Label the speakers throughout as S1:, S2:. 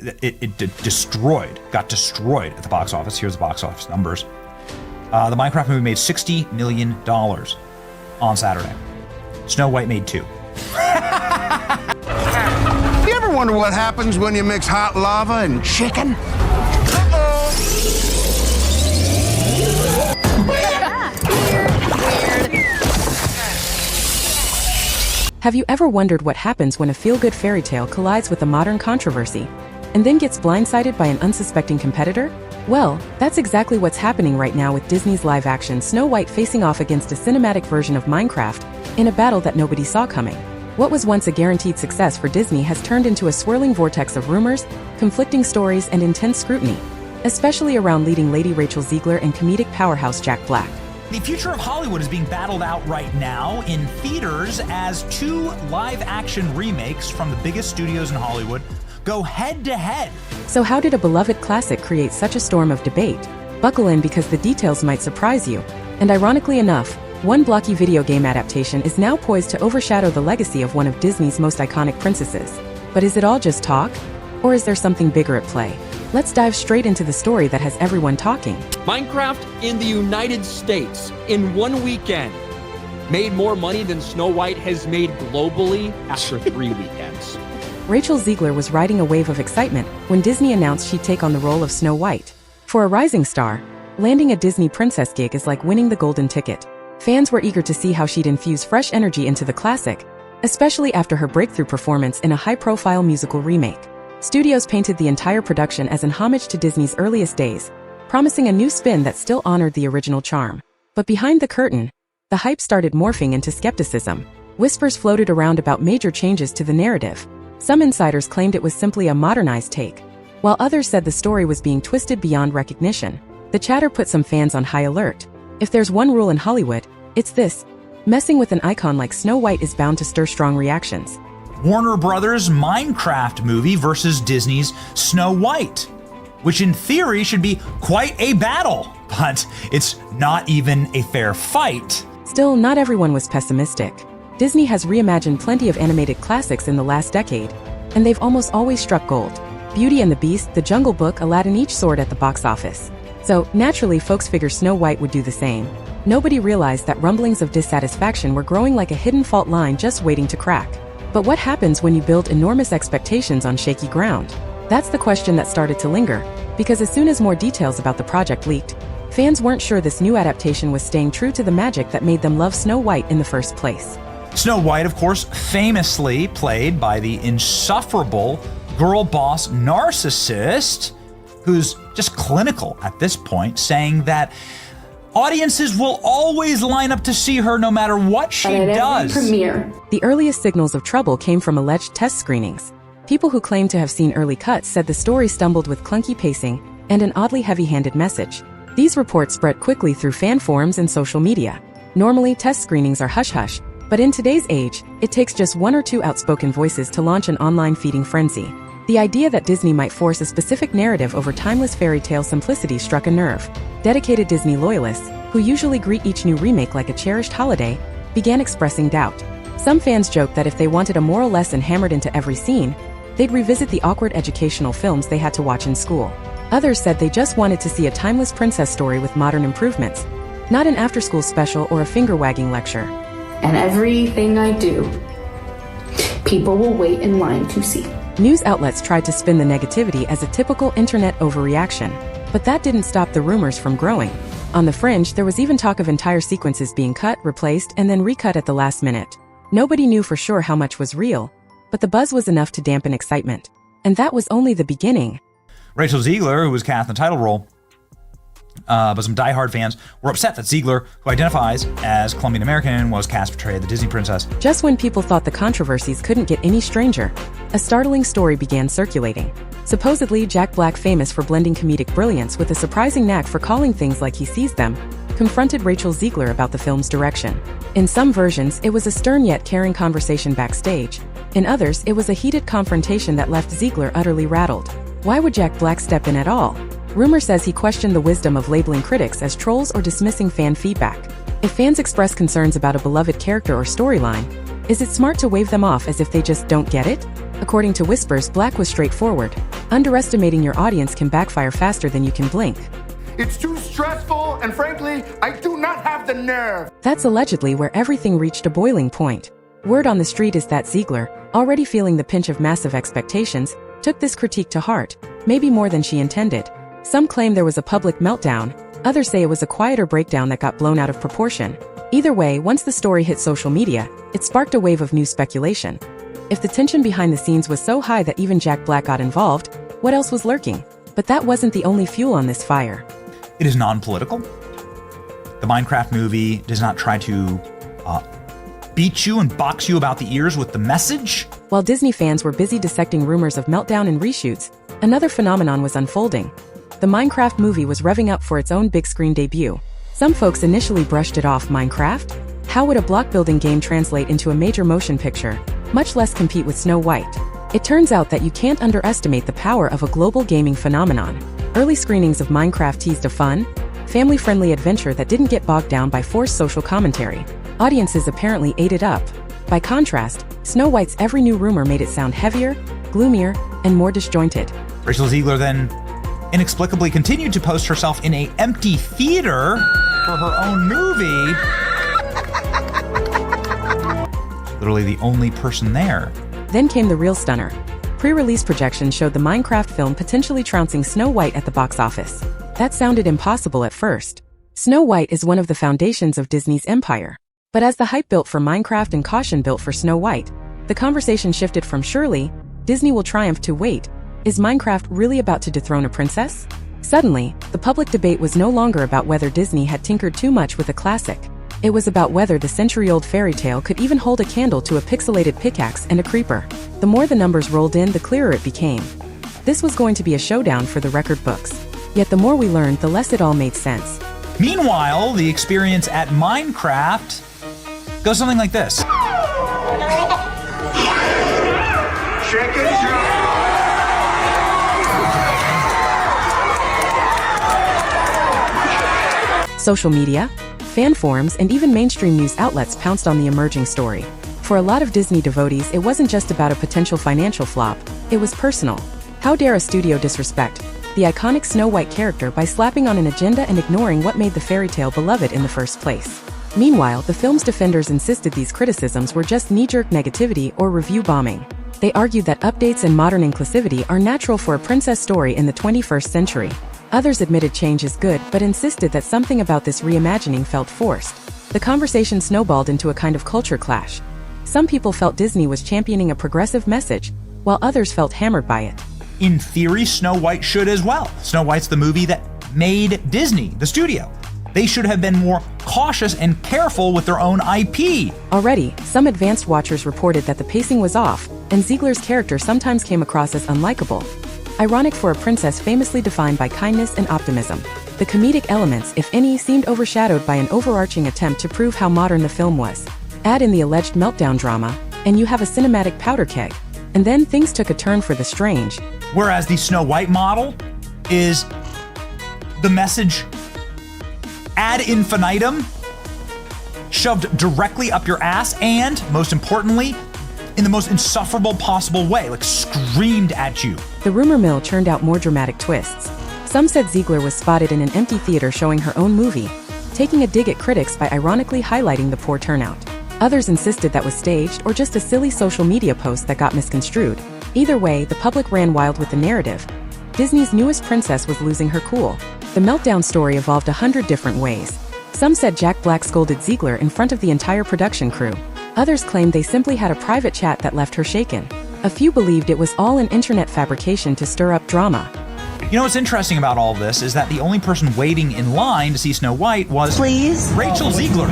S1: got destroyed at the box office. Here's the box office numbers. The Minecraft movie made $60 million on Saturday. Snow White made 2.
S2: You ever wonder what happens when you mix hot lava and chicken?
S3: Have you ever wondered what happens when a feel-good fairy tale collides with a modern controversy and then gets blindsided by an unsuspecting competitor? Well, that's exactly what's happening right now with Disney's live-action Snow White facing off against a cinematic version of Minecraft in a battle that nobody saw coming. What was once a guaranteed success for Disney has turned into a swirling vortex of rumors, conflicting stories, and intense scrutiny, especially around leading lady Rachel Ziegler and comedic powerhouse Jack Black.
S1: The future of Hollywood is being battled out right now in theaters as 2 live-action remakes from the biggest studios in Hollywood go head-to-head.
S3: So how did a beloved classic create such a storm of debate? Buckle in because the details might surprise you. And ironically enough, one blocky video game adaptation is now poised to overshadow the legacy of one of Disney's most iconic princesses. But is it all just talk? Or is there something bigger at play? Let's dive straight into the story that has everyone talking.
S4: Minecraft in the United States in one weekend made more money than Snow White has made globally after 3 weekends.
S3: Rachel Ziegler was riding a wave of excitement when Disney announced she'd take on the role of Snow White. For a rising star, landing a Disney princess gig is like winning the golden ticket. Fans were eager to see how she'd infuse fresh energy into the classic, especially after her breakthrough performance in a high-profile musical remake. Studios painted the entire production as an homage to Disney's earliest days, promising a new spin that still honored the original charm. But behind the curtain, the hype started morphing into skepticism. Whispers floated around about major changes to the narrative. Some insiders claimed it was simply a modernized take, while others said the story was being twisted beyond recognition. The chatter put some fans on high alert. If there's one rule in Hollywood, it's this: messing with an icon like Snow White is bound to stir strong reactions.
S1: Warner Brothers' Minecraft movie versus Disney's Snow White, which in theory should be quite a battle, but it's not even a fair fight.
S3: Still, not everyone was pessimistic. Disney has reimagined plenty of animated classics in the last decade, and they've almost always struck gold. Beauty and the Beast, The Jungle Book, Aladdin each soared at the box office. So, naturally, folks figured Snow White would do the same. Nobody realized that rumblings of dissatisfaction were growing like a hidden fault line just waiting to crack. But what happens when you build enormous expectations on shaky ground? That's the question that started to linger, because as soon as more details about the project leaked, fans weren't sure this new adaptation was staying true to the magic that made them love Snow White in the first place.
S1: Snow White, of course, famously played by the insufferable girl boss narcissist, who's just clinical at this point, saying that audiences will always line up to see her no matter what she does.
S3: The earliest signals of trouble came from alleged test screenings. People who claimed to have seen early cuts said the story stumbled with clunky pacing and an oddly heavy-handed message. These reports spread quickly through fan forums and social media. Normally, test screenings are hush-hush, but in today's age, it takes just 1 or 2 outspoken voices to launch an online feeding frenzy. The idea that Disney might force a specific narrative over timeless fairy tale simplicity struck a nerve. Dedicated Disney loyalists, who usually greet each new remake like a cherished holiday, began expressing doubt. Some fans joked that if they wanted a moral lesson hammered into every scene, they'd revisit the awkward educational films they had to watch in school. Others said they just wanted to see a timeless princess story with modern improvements, not an after-school special or a finger-wagging lecture.
S5: And everything I do, people will wait in line to see.
S3: News outlets tried to spin the negativity as a typical internet overreaction, but that didn't stop the rumors from growing. On the fringe, there was even talk of entire sequences being cut, replaced, and then recut at the last minute. Nobody knew for sure how much was real, but the buzz was enough to dampen excitement. And that was only the beginning.
S1: Rachel Ziegler, who was cast in the title role, but some diehard fans were upset that Ziegler, who identifies as Colombian American, was cast to portray the Disney princess.
S3: Just when people thought the controversies couldn't get any stranger, a startling story began circulating. Supposedly, Jack Black, famous for blending comedic brilliance with a surprising knack for calling things like he sees them, confronted Rachel Ziegler about the film's direction. In some versions, it was a stern yet caring conversation backstage. In others, it was a heated confrontation that left Ziegler utterly rattled. Why would Jack Black step in at all? Rumor says he questioned the wisdom of labeling critics as trolls or dismissing fan feedback. If fans express concerns about a beloved character or storyline, is it smart to wave them off as if they just don't get it? According to whispers, Black was straightforward. Underestimating your audience can backfire faster than you can blink.
S2: It's too stressful, and frankly, I do not have the nerve.
S3: That's allegedly where everything reached a boiling point. Word on the street is that Ziegler, already feeling the pinch of massive expectations, took this critique to heart, maybe more than she intended. Some claim there was a public meltdown, others say it was a quieter breakdown that got blown out of proportion. Either way, once the story hit social media, it sparked a wave of new speculation. If the tension behind the scenes was so high that even Jack Black got involved, what else was lurking? But that wasn't the only fuel on this fire.
S1: It is non-political. The Minecraft movie does not try to beat you and box you about the ears with the message.
S3: While Disney fans were busy dissecting rumors of meltdown and reshoots, another phenomenon was unfolding. The Minecraft movie was revving up for its own big-screen debut. Some folks initially brushed it off. Minecraft? How would a block-building game translate into a major motion picture, much less compete with Snow White? It turns out that you can't underestimate the power of a global gaming phenomenon. Early screenings of Minecraft teased a fun, family-friendly adventure that didn't get bogged down by forced social commentary. Audiences apparently ate it up. By contrast, Snow White's every new rumor made it sound heavier, gloomier, and more disjointed.
S1: Rachel Ziegler then inexplicably continued to post herself in an empty theater for her own movie. Literally the only person there.
S3: Then came the real stunner. Pre-release projections showed the Minecraft film potentially trouncing Snow White at the box office. That sounded impossible at first. Snow White is one of the foundations of Disney's empire. But as the hype built for Minecraft and caution built for Snow White, the conversation shifted from surely, Disney will triumph to wait, is Minecraft really about to dethrone a princess? Suddenly, the public debate was no longer about whether Disney had tinkered too much with a classic. It was about whether the century-old fairy tale could even hold a candle to a pixelated pickaxe and a creeper. The more the numbers rolled in, the clearer it became. This was going to be a showdown for the record books. Yet the more we learned, the less it all made sense.
S1: Meanwhile, the experience at Minecraft goes something like this.
S2: Chicken
S3: Social media, fan forums, and even mainstream news outlets pounced on the emerging story. For a lot of Disney devotees, it wasn't just about a potential financial flop, it was personal. How dare a studio disrespect the iconic Snow White character by slapping on an agenda and ignoring what made the fairy tale beloved in the first place? Meanwhile, the film's defenders insisted these criticisms were just knee-jerk negativity or review bombing. They argued that updates and modern inclusivity are natural for a princess story in the 21st century. Others admitted change is good, but insisted that something about this reimagining felt forced. The conversation snowballed into a kind of culture clash. Some people felt Disney was championing a progressive message, while others felt hammered by it.
S1: In theory, Snow White should as well. Snow White's the movie that made Disney, the studio. They should have been more cautious and careful with their own IP.
S3: Already, some advanced watchers reported that the pacing was off, and Ziegler's character sometimes came across as unlikable. Ironic for a princess famously defined by kindness and optimism. The comedic elements, if any, seemed overshadowed by an overarching attempt to prove how modern the film was. Add in the alleged meltdown drama, and you have a cinematic powder keg. And then things took a turn for the strange.
S1: Whereas the Snow White model is the message ad infinitum, shoved directly up your ass, and, most importantly, in the most insufferable possible way, like screamed at you.
S3: The rumor mill churned out more dramatic twists. Some said Ziegler was spotted in an empty theater showing her own movie, taking a dig at critics by ironically highlighting the poor turnout. Others insisted that was staged or just a silly social media post that got misconstrued. Either way, the public ran wild with the narrative. Disney's newest princess was losing her cool. The meltdown story evolved 100 different ways. Some said Jack Black scolded Ziegler in front of the entire production crew. Others claimed they simply had a private chat that left her shaken. A few believed it was all an internet fabrication to stir up drama.
S1: You know what's interesting about all this is that the only person waiting in line to see Snow White was Rachel Ziegler.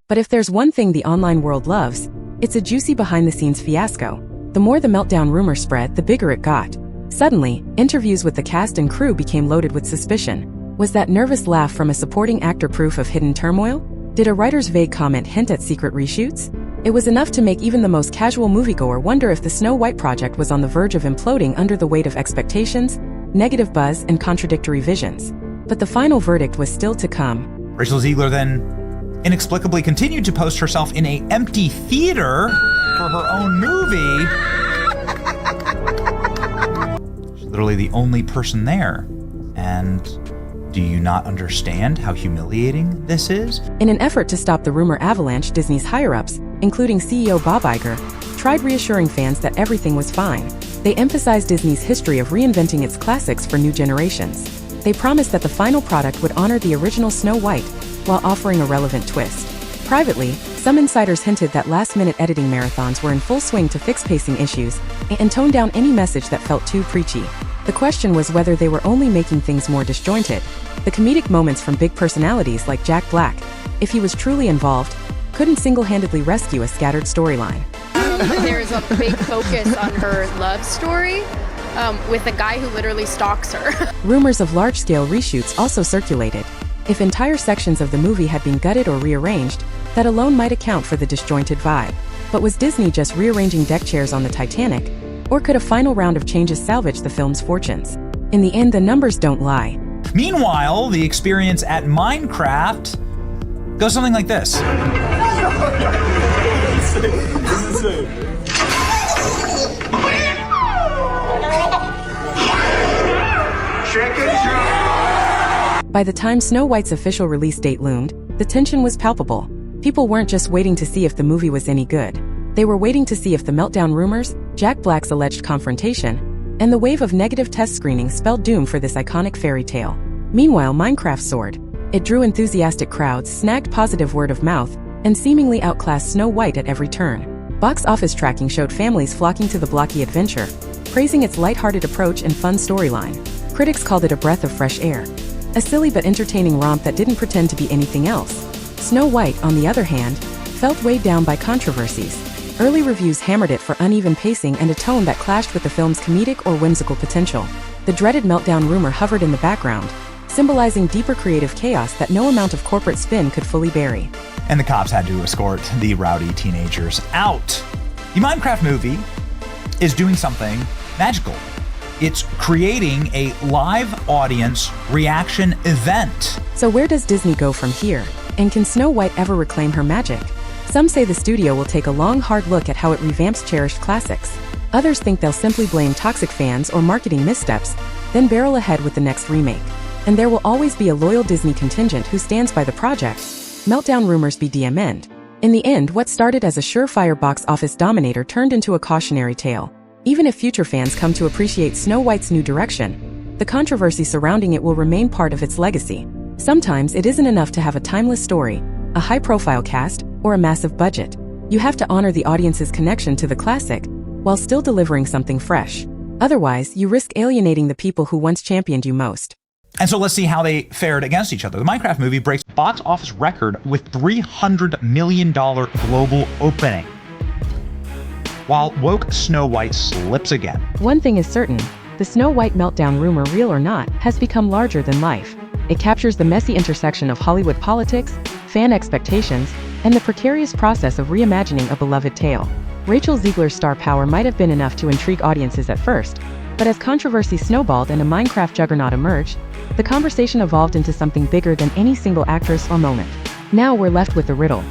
S3: But if there's one thing the online world loves, it's a juicy behind-the-scenes fiasco. The more the meltdown rumor spread, the bigger it got. Suddenly, interviews with the cast and crew became loaded with suspicion. Was that nervous laugh from a supporting actor proof of hidden turmoil? Did a writer's vague comment hint at secret reshoots? It was enough to make even the most casual moviegoer wonder if the Snow White project was on the verge of imploding under the weight of expectations, negative buzz, and contradictory visions. But the final verdict was still to come.
S1: Rachel Ziegler then inexplicably continued to post herself in an empty theater for her own movie. She's literally the only person there. And do you not understand how humiliating this is?
S3: In an effort to stop the rumor avalanche, Disney's higher-ups, including CEO Bob Iger, tried reassuring fans that everything was fine. They emphasized Disney's history of reinventing its classics for new generations. They promised that the final product would honor the original Snow White while offering a relevant twist. Privately, some insiders hinted that last-minute editing marathons were in full swing to fix pacing issues and tone down any message that felt too preachy. The question was whether they were only making things more disjointed. The comedic moments from big personalities like Jack Black, if he was truly involved, couldn't single-handedly rescue a scattered storyline.
S6: There's a big focus on her love story with a guy who literally stalks her.
S3: Rumors of large-scale reshoots also circulated. If entire sections of the movie had been gutted or rearranged, that alone might account for the disjointed vibe. But was Disney just rearranging deck chairs on the Titanic? Or could a final round of changes salvage the film's fortunes? In the end, the numbers don't lie.
S1: Meanwhile, the experience at Minecraft goes something like this. By the time Snow White's official release date loomed, the tension was palpable. People weren't just waiting to see if the movie was any good. They were waiting to see if the meltdown rumors, Jack Black's alleged confrontation, and the wave of negative test screenings spelled doom for this iconic fairy tale. Meanwhile, Minecraft soared. It drew enthusiastic crowds, snagged positive word of mouth, and seemingly outclassed Snow White at every turn. Box office tracking showed families flocking to the blocky adventure, praising its lighthearted approach and fun storyline. Critics called it a breath of fresh air, a silly but entertaining romp that didn't pretend to be anything else. Snow White, on the other hand, felt weighed down by controversies. Early reviews hammered it for uneven pacing and a tone that clashed with the film's comedic or whimsical potential. The dreaded meltdown rumor hovered in the background, symbolizing deeper creative chaos that no amount of corporate spin could fully bury. And the cops had to escort the rowdy teenagers out. The Minecraft movie is doing something magical. It's creating a live audience reaction event.
S3: So where does Disney go from here? And can Snow White ever reclaim her magic? Some say the studio will take a long, hard look at how it revamps cherished classics. Others think they'll simply blame toxic fans or marketing missteps, then barrel ahead with the next remake. And there will always be a loyal Disney contingent who stands by the project. Meltdown rumors be DM'd. In the end, what started as a surefire box office dominator turned into a cautionary tale. Even if future fans come to appreciate Snow White's new direction, the controversy surrounding it will remain part of its legacy. Sometimes it isn't enough to have a timeless story, a high-profile cast, or a massive budget. You have to honor the audience's connection to the classic, while still delivering something fresh. Otherwise, you risk alienating the people who once championed you most.
S1: And so let's see how they fared against each other. The Minecraft movie breaks box office record with $300 million global opening, while woke Snow White slips again.
S3: One thing is certain, the Snow White meltdown rumor, real or not, has become larger than life. It captures the messy intersection of Hollywood politics, fan expectations, and the precarious process of reimagining a beloved tale. Rachel Ziegler's star power might have been enough to intrigue audiences at first, but as controversy snowballed and a Minecraft juggernaut emerged, the conversation evolved into something bigger than any single actress or moment. Now we're left with the riddle.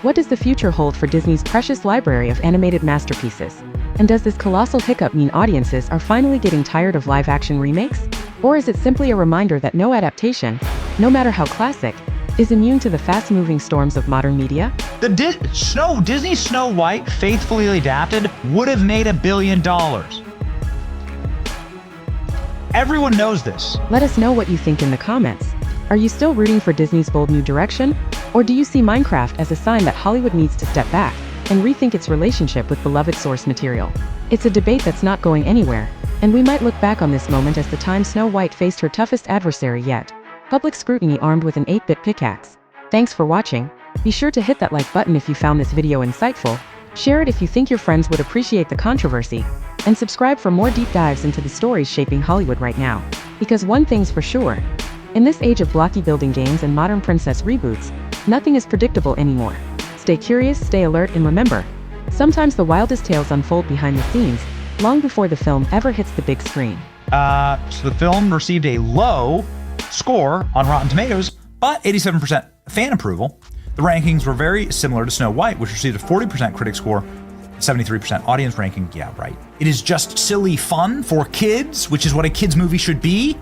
S3: What does the future hold for Disney's precious library of animated masterpieces? And does this colossal hiccup mean audiences are finally getting tired of live-action remakes? Or is it simply a reminder that no adaptation, no matter how classic, is immune to the fast-moving storms of modern media?
S1: The Disney Snow White, faithfully adapted, would have made $1 billion. Everyone knows this.
S3: Let us know what you think in the comments. Are you still rooting for Disney's bold new direction? Or do you see Minecraft as a sign that Hollywood needs to step back and rethink its relationship with beloved source material? It's a debate that's not going anywhere, and we might look back on this moment as the time Snow White faced her toughest adversary yet. Public scrutiny armed with an 8-bit pickaxe. Thanks for watching. Be sure to hit that like button if you found this video insightful, share it if you think your friends would appreciate the controversy, and subscribe for more deep dives into the stories shaping Hollywood right now. Because one thing's for sure, in this age of blocky building games and modern princess reboots, nothing is predictable anymore. Stay curious, stay alert, and remember, sometimes the wildest tales unfold behind the scenes, long before the film ever hits the big screen.
S1: So the film received a low score on Rotten Tomatoes, but 87% fan approval. The The rankings were very similar to Snow White, which received a 40% critic score, 73% audience ranking. Yeah, right. It is just silly fun for kids, which is what a kids movie should be.